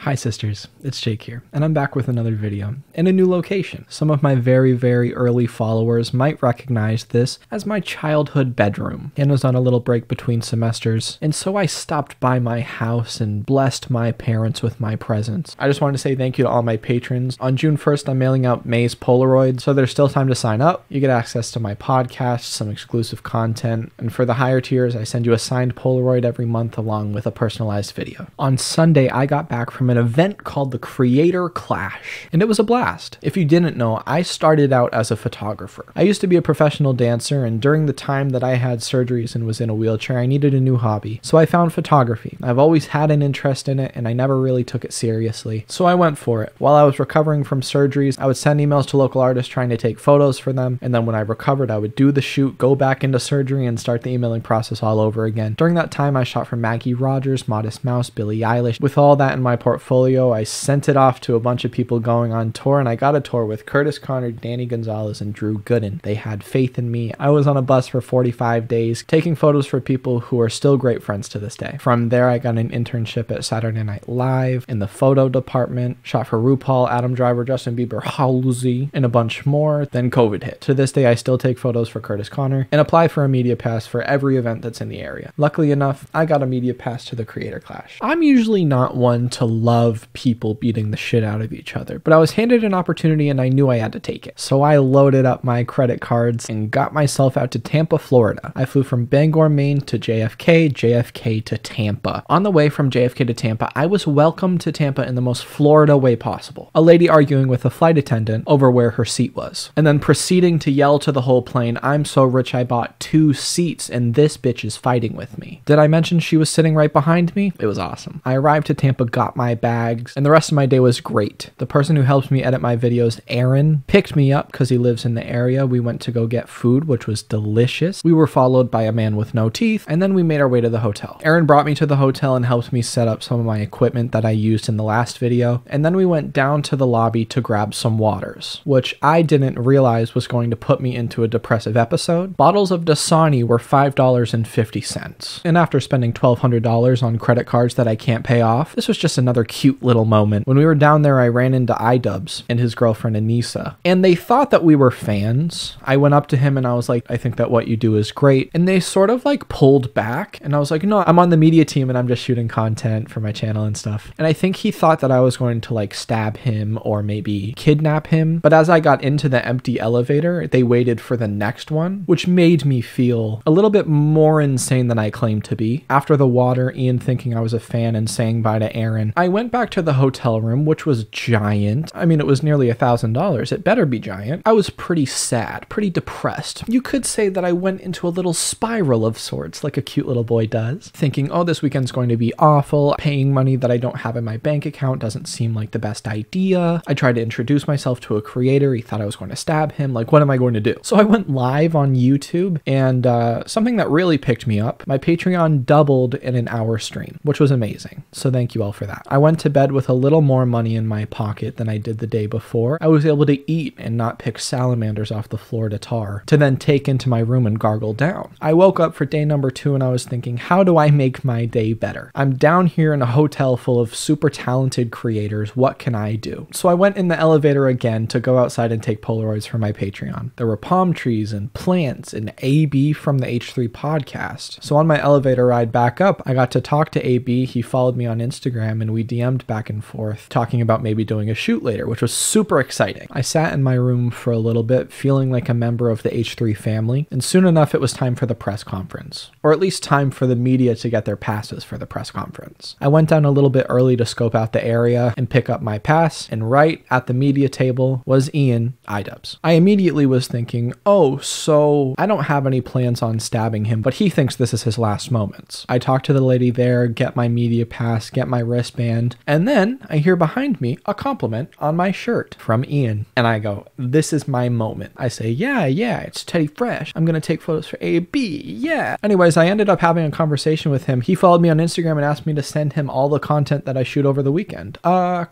Hi sisters, it's Jake here, and I'm back with another video, in a new location. Some of my very early followers might recognize this as my childhood bedroom. Hannah's on a little break between semesters, and so I stopped by my house and blessed my parents with my presence. I just wanted to say thank you to all my patrons. On June 1st, I'm mailing out May's Polaroids, so there's still time to sign up. You get access to my podcast, some exclusive content, and for the higher tiers, I send you a signed Polaroid every month along with a personalized video. On Sunday, I got back from an event called the Creator Clash, and it was a blast. If you didn't know, I started out as a photographer. I used to be a professional dancer, and during the time that I had surgeries and was in a wheelchair, I needed a new hobby. So I found photography. I've always had an interest in it, and I never really took it seriously. So I went for it. While I was recovering from surgeries, I would send emails to local artists trying to take photos for them, and then when I recovered, I would do the shoot, go back into surgery, and start the emailing process all over again. During that time, I shot for Maggie Rogers, Modest Mouse, Billie Eilish. With all that in my portfolio, I sent it off to a bunch of people going on tour, and I got a tour with Curtis Connor, Danny Gonzalez, and Drew Gooden. They had faith in me. I was on a bus for 45 days, taking photos for people who are still great friends to this day. From there, I got an internship at Saturday Night Live in the photo department, shot for RuPaul, Adam Driver, Justin Bieber, Halsey, and a bunch more. Then COVID hit. To this day, I still take photos for Curtis Connor and apply for a media pass for every event that's in the area. Luckily enough, I got a media pass to the Creator Clash. I'm usually not one to love people beating the shit out of each other, but I was handed an opportunity and I knew I had to take it. So I loaded up my credit cards and got myself out to Tampa, Florida. I flew from Bangor, Maine to JFK, JFK to Tampa. On the way from JFK to Tampa, I was welcomed to Tampa in the most Florida way possible. A lady arguing with a flight attendant over where her seat was, and then proceeding to yell to the whole plane, "I'm so rich I bought 2 seats and this bitch is fighting with me." Did I mention she was sitting right behind me? It was awesome. I arrived to Tampa, got my bags, and the rest of my day was great. The person who helps me edit my videos, Aaron, picked me up because he lives in the area. We went to go get food, which was delicious. We were followed by a man with no teeth, and then we made our way to the hotel. Aaron brought me to the hotel and helped me set up some of my equipment that I used in the last video, and then we went down to the lobby to grab some waters, which I didn't realize was going to put me into a depressive episode. Bottles of Dasani were $5.50, and after spending $1,200 on credit cards that I can't pay off, this was just another cute little moment. When we were down there, I ran into iDubbbz and his girlfriend Anissa, and they thought that we were fans. I went up to him and I was like, "I think that what you do is great," and they sort of like pulled back, and I was like, "No, I'm on the media team and I'm just shooting content for my channel and stuff." And I think he thought that I was going to like stab him or maybe kidnap him, but as I got into the empty elevator, they waited for the next one, which made me feel a little bit more insane than I claimed to be. After the water, Ian thinking I was a fan and saying bye to Aaron, I went back to the hotel room, which was giant. I mean, it was nearly $1,000. It better be giant. I was pretty sad, pretty depressed. You could say that I went into a little spiral of sorts, like a cute little boy does, thinking, oh, this weekend's going to be awful. Paying money that I don't have in my bank account doesn't seem like the best idea. I tried to introduce myself to a creator. He thought I was going to stab him. Like, what am I going to do? So I went live on YouTube, and something that really picked me up, my Patreon doubled in an hour stream, which was amazing. So thank you all for that. I went to bed with a little more money in my pocket than I did the day before. I was able to eat and not pick salamanders off the floor to tar, to then take into my room and gargle down. I woke up for day number 2 and I was thinking, how do I make my day better? I'm down here in a hotel full of super talented creators. What can I do? So I went in the elevator again to go outside and take Polaroids for my Patreon. There were palm trees and plants and AB from the H3 podcast. So on my elevator ride back up, I got to talk to AB. He followed me on Instagram and we DM'd back and forth talking about maybe doing a shoot later, which was super exciting. I sat in my room for a little bit feeling like a member of the H3 family, and soon enough it was time for the press conference, or at least time for the media to get their passes for the press conference. I went down a little bit early to scope out the area and pick up my pass, and right at the media table was Ian, iDubbbz. I immediately was thinking, oh, so I don't have any plans on stabbing him, but he thinks this is his last moments. I talked to the lady there, get my media pass, get my wristband, and then I hear behind me a compliment on my shirt from Ian, and I go, this is my moment. I say, yeah, it's Teddy Fresh. I'm gonna take photos for AB, yeah. Anyways, I ended up having a conversation with him. He followed me on Instagram and asked me to send him all the content that I shoot over the weekend.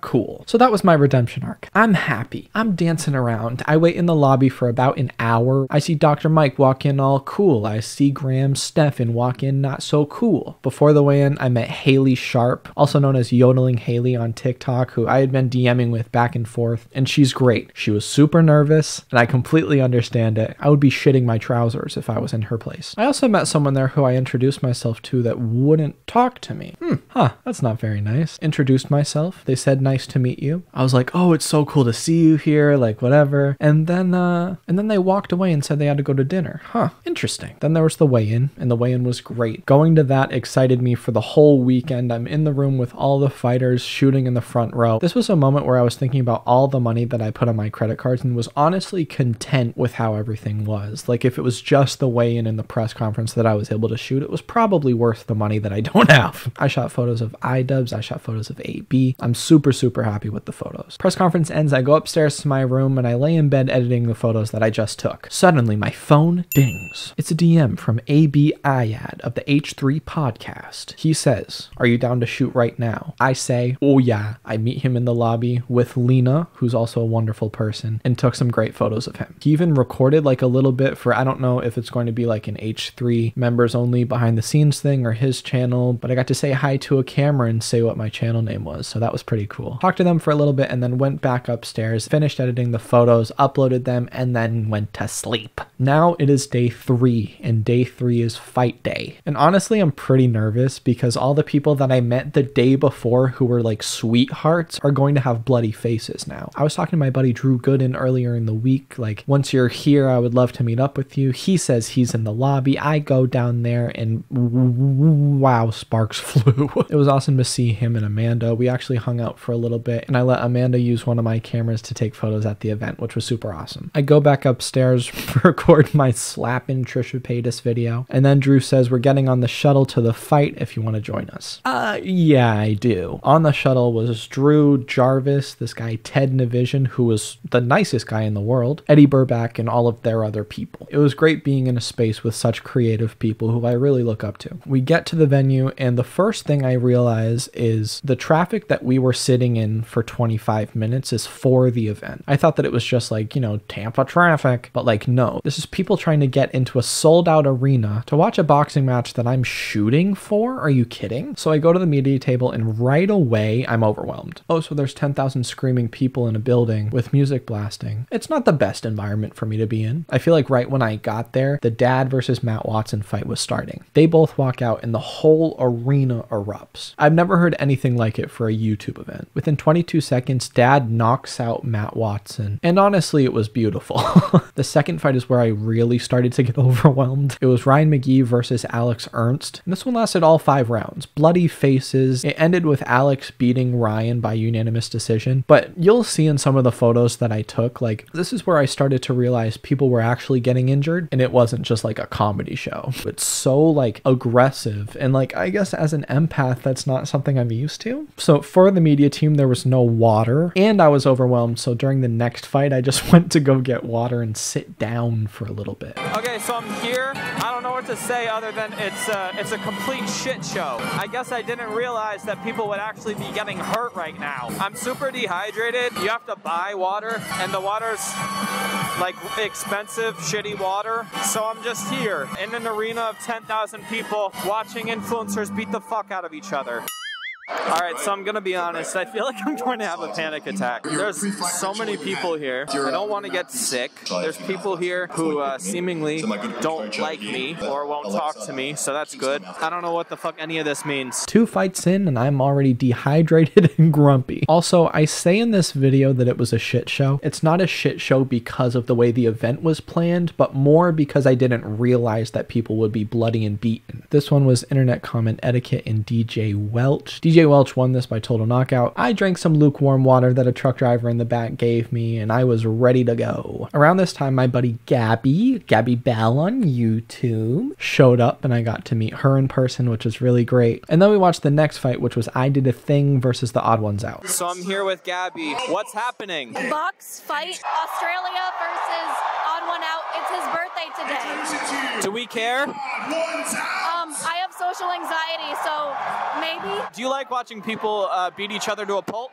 Cool. So that was my redemption arc. I'm happy. I'm dancing around. I wait in the lobby for about an hour. I see Dr. Mike walk in all cool. I see Graham Stephan walk in not so cool. Before the weigh-in, I met Haley Sharp, also known as Yodeling Killing Haley on TikTok, who I had been DMing with back and forth, and she's great. She was super nervous, and I completely understand it. I would be shitting my trousers if I was in her place. I also met someone there who I introduced myself to that wouldn't talk to me. That's not very nice. Introduced myself. They said, nice to meet you. I was like, oh, it's so cool to see you here, like whatever. And then they walked away and said they had to go to dinner. Interesting. Then there was the weigh-in, and the weigh-in was great. Going to that excited me for the whole weekend. I'm in the room with all the fighters shooting in the front row. This was a moment where I was thinking about all the money that I put on my credit cards and was honestly content with how everything was. Like if it was just the weigh-in and the press conference that I was able to shoot, it was probably worth the money that I don't have. I shot photos of iDubbbz. I shot photos of AB. I'm super, super happy with the photos. Press conference ends. I go upstairs to my room and I lay in bed editing the photos that I just took. Suddenly my phone dings. It's a DM from AB Ayad of the H3 podcast. He says, are you down to shoot right now? I say, oh yeah. I meet him in the lobby with Lena, who's also a wonderful person, and took some great photos of him. He even recorded like a little bit for, I don't know if it's going to be like an H3 members only behind the scenes thing or his channel, but I got to say hi to a camera and say what my channel name was, so that was pretty cool. Talked to them for a little bit and then went back upstairs, finished editing the photos, uploaded them, and then went to sleep. Now it is day 3, and day 3 is fight day. And honestly, I'm pretty nervous because all the people that I met the day before who were like sweethearts are going to have bloody faces now. I was talking to my buddy Drew Gooden earlier in the week, like, once you're here, I would love to meet up with you. He says he's in the lobby. I go down there and wow, sparks flew. It was awesome to see him and Amanda. We actually hung out for a little bit and I let Amanda use one of my cameras to take photos at the event, which was super awesome. I go back upstairs, record my slapping Trisha Paytas video, and then Drew says we're getting on the shuttle to the fight if you want to join us. Yeah, I do. On the shuttle was Drew, Jarvis, this guy Ted Navision, who was the nicest guy in the world, Eddie Burback, and all of their other people. It was great being in a space with such creative people who I really look up to. We get to the venue, and the first thing I realize is the traffic that we were sitting in for 25 minutes is for the event. I thought that it was just like, you know, Tampa traffic, but like, no. This is people trying to get into a sold-out arena to watch a boxing match that I'm shooting for? Are you kidding? So I go to the media table, and right away, I'm overwhelmed. Oh, so there's 10,000 screaming people in a building with music blasting. It's not the best environment for me to be in. I feel like right when I got there, the Dad versus Matt Watson fight was starting. They both walk out and the whole arena erupts. I've never heard anything like it for a YouTube event. Within 22 seconds, Dad knocks out Matt Watson, and honestly, it was beautiful. The second fight is where I really started to get overwhelmed. It was Ryan McGee versus Alex Ernst, and this one lasted all 5 rounds. Bloody faces. It ended with Alex beating Ryan by unanimous decision, but you'll see in some of the photos that I took, like, this is where I started to realize people were actually getting injured, and it wasn't just like a comedy show. It's so like aggressive, and like, I guess as an empath, that's not something I'm used to. So for the media team, there was no water, and I was overwhelmed, so during the next fight, I just went to go get water and sit down for a little bit. Okay, so I'm here. I don't know what to say other than it's a complete shit show. I guess I didn't realize that people would actually be getting hurt right now. I'm super dehydrated. You have to buy water, and the water's like expensive, shitty water. So I'm just here in an arena of 10,000 people watching influencers beat the fuck out of each other. Alright, so I'm gonna be honest, I feel like I'm going to have a panic attack. There's so many people here. I don't want to get sick. There's people here who seemingly don't like me or won't talk to me, so that's good. I don't know what the fuck any of this means. 2 fights in and I'm already dehydrated and grumpy. Also, I say in this video that it was a shit show. It's not a shit show because of the way the event was planned, but more because I didn't realize that people would be bloody and beaten. This one was Internet Comment Etiquette and DJ Welch. DJ Welch won this by total knockout. I drank some lukewarm water that a truck driver in the back gave me, and I was ready to go. Around this time, my buddy Gabby Bell on YouTube, showed up, and I got to meet her in person, which was really great. And then we watched the next fight, which was I Did a Thing versus the Odd Ones Out. So I'm here with Gabby. What's happening? Box fight, Australia versus Odd One Out. It's his birthday today. Do we care? I have social anxiety, so maybe. Do you like watching people beat each other to a pulp?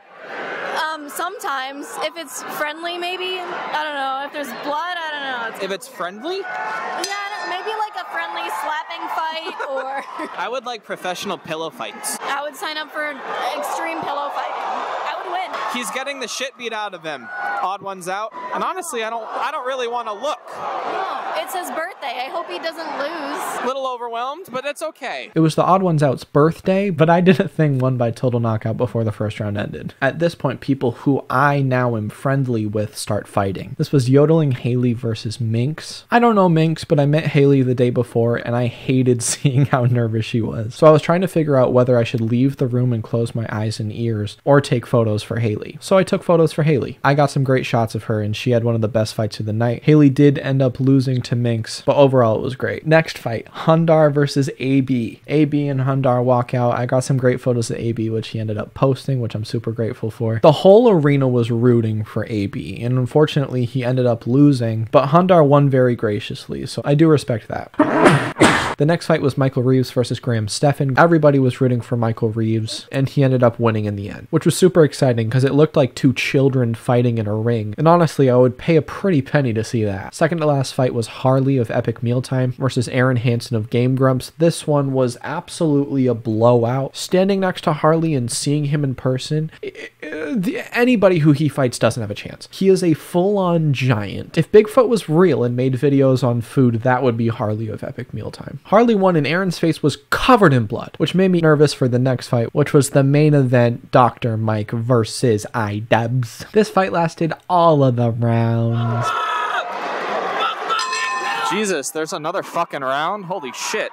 Sometimes. If it's friendly, maybe. I don't know. If there's blood, I don't know. If it's friendly? Yeah, Maybe like a friendly slapping fight, or I would like professional pillow fights. I would sign up for extreme pillow fighting. I would win. He's getting the shit beat out of him. Odd one's out. And honestly, I don't really want to look. No, it's his birthday. I hope he doesn't lose. A little overwhelmed, but it's okay. It was the Odd Ones Out's birthday, but I did a thing won by total knockout before the first round ended. At this point, people who I now am friendly with start fighting. This was Yodeling Haley versus Minx. I don't know Minx, but I met Haley the day before, and I hated seeing how nervous she was. So I was trying to figure out whether I should leave the room and close my eyes and ears, or take photos for Haley. So I took photos for Haley. I got some great shots of her, and she had one of the best fights of the night. Haley did end up losing to Minx, but overall it was great. Next fight, Hundar versus AB. AB and Hundar walk out. I got some great photos of AB, which he ended up posting, which I'm super grateful for. The whole arena was rooting for AB, and unfortunately he ended up losing, but Hundar won very graciously, so I do respect that. The next fight was Michael Reeves versus Graham Stephan. Everybody was rooting for Michael Reeves, and he ended up winning in the end, which was super exciting because it looked like two children fighting in a ring. And honestly, I would pay a pretty penny to see that. Second to last fight was Harley of Epic Mealtime versus Aaron Hansen of Game Grumps. This one was absolutely a blowout. Standing next to Harley and seeing him in person, anybody who he fights doesn't have a chance. He is a full-on giant. If Bigfoot was real and made videos on food, that would be Harley of Epic Mealtime. Harley won and Aaron's face was covered in blood, which made me nervous for the next fight, which was the main event, Dr. Mike versus iDubbbz. This fight lasted all of the rounds. Jesus, there's another fucking round? Holy shit.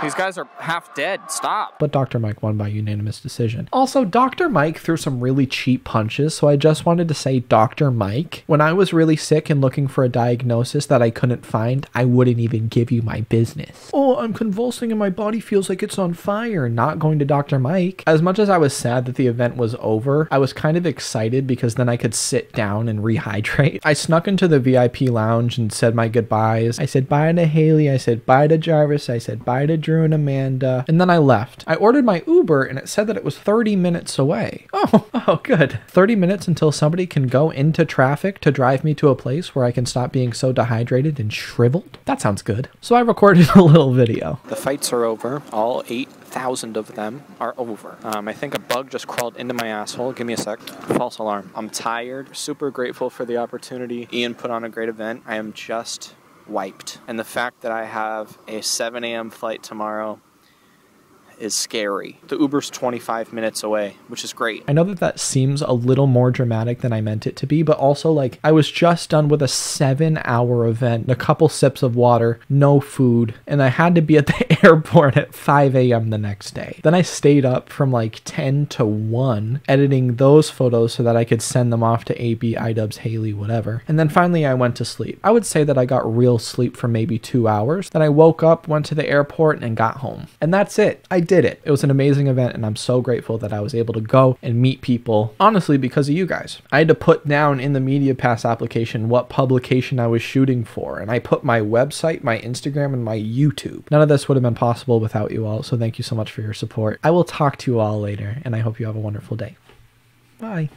These guys are half dead. Stop. But Dr. Mike won by unanimous decision. Also, Dr. Mike threw some really cheap punches, so I just wanted to say Dr. Mike. When I was really sick and looking for a diagnosis that I couldn't find, I wouldn't even give you my business. Oh, I'm convulsing and my body feels like it's on fire. Not going to Dr. Mike. As much as I was sad that the event was over, I was kind of excited because then I could sit down and rehydrate. I snuck into the VIP lounge and said my goodbyes. I said bye to Haley. I said bye to Jarvis. I said bye to Drew and Amanda, and then I left. I ordered my Uber and it said that it was 30 minutes away. Oh, good. 30 minutes until somebody can go into traffic to drive me to a place where I can stop being so dehydrated and shriveled? That sounds good. So I recorded a little video. The fights are over. All 8,000 of them are over. I think a bug just crawled into my asshole. Give me a sec. False alarm. I'm tired. Super grateful for the opportunity. Ian put on a great event. I am just wiped. And the fact that I have a 7 a.m. flight tomorrow is scary. The Uber's 25 minutes away, which is great. I know that that seems a little more dramatic than I meant it to be, but also like I was just done with a 7-hour event, a couple sips of water, no food, and I had to be at the airport at 5 a.m. the next day. Then I stayed up from like 10 to 1 editing those photos so that I could send them off to AB, iDubbbz, Haley, whatever. And then finally I went to sleep. I would say that I got real sleep for maybe 2 hours. Then I woke up, went to the airport, and got home. And that's it. I did it. It was an amazing event, and I'm so grateful that I was able to go and meet people, honestly, because of you guys. I had to put down in the Media Pass application what publication I was shooting for, and I put my website, my Instagram, and my YouTube. None of this would have been possible without you all, so thank you so much for your support. I will talk to you all later, and I hope you have a wonderful day. Bye.